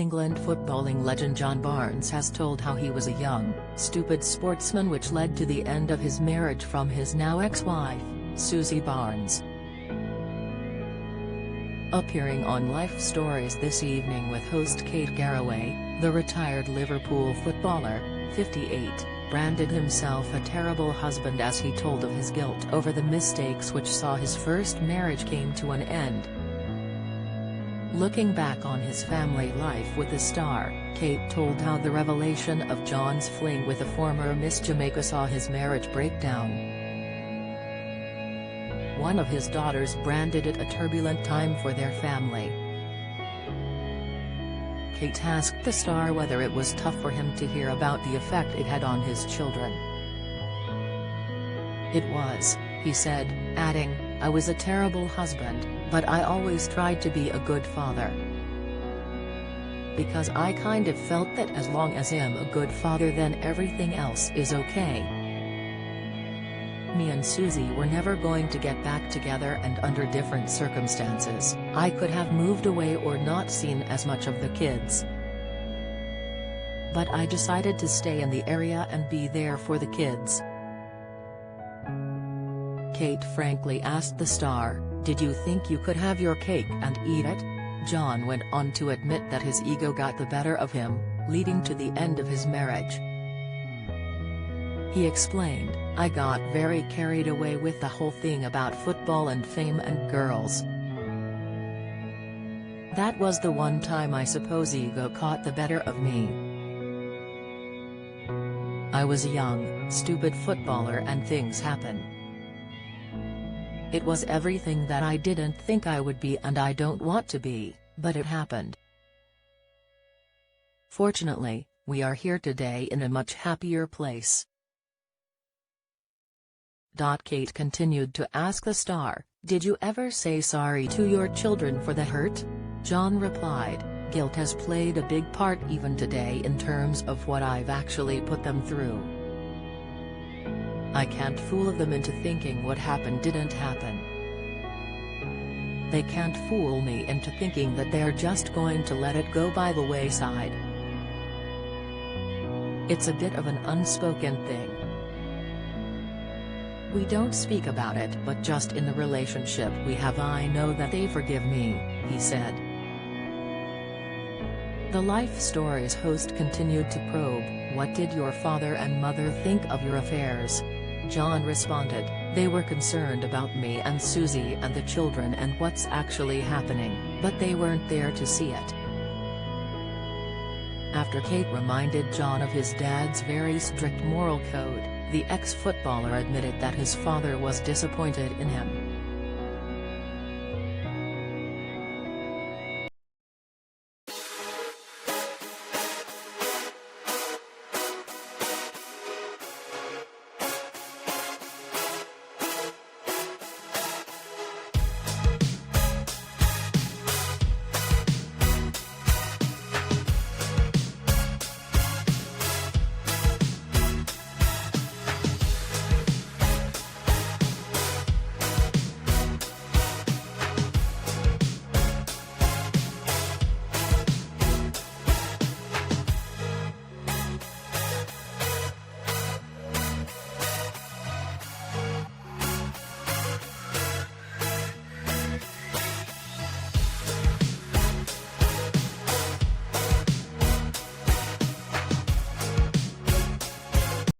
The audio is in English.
England footballing legend John Barnes has told how he was a young, stupid sportsman, which led to the end of his marriage from his now ex-wife, Susie Barnes. Appearing on Life Stories this evening with host Kate Garraway, the retired Liverpool footballer, 58, branded himself a terrible husband as he told of his guilt over the mistakes which saw his first marriage came to an end. Looking back on his family life with the star, Kate told how the revelation of John's fling with a former Miss Jamaica saw his marriage break down. One of his daughters branded it a turbulent time for their family. Kate asked the star whether it was tough for him to hear about the effect it had on his children. "It was," he said, adding, "I was a terrible husband, but I always tried to be a good father. Because I kind of felt that as long as I'm a good father then everything else is okay. Me and Susie were never going to get back together, and under different circumstances, I could have moved away or not seen as much of the kids. But I decided to stay in the area and be there for the kids." Kate frankly asked the star, "Did you think you could have your cake and eat it?" John went on to admit that his ego got the better of him, leading to the end of his marriage. He explained, "I got very carried away with the whole thing about football and fame and girls. That was the one time I suppose ego caught the better of me. I was a young, stupid footballer and things happen. It was everything that I didn't think I would be and I don't want to be, but it happened. Fortunately, we are here today in a much happier place." Kate continued to ask the star, "Did you ever say sorry to your children for the hurt?" John replied, "Guilt has played a big part even today in terms of what I've actually put them through. I can't fool them into thinking what happened didn't happen. They can't fool me into thinking that they're just going to let it go by the wayside. It's a bit of an unspoken thing. We don't speak about it, but just in the relationship we have I know that they forgive me," he said. The Life Stories host continued to probe, "What did your father and mother think of your affairs?" John responded, "They were concerned about me and Susie and the children and what's actually happening, but they weren't there to see it." After Kate reminded John of his dad's very strict moral code, the ex-footballer admitted that his father was disappointed in him.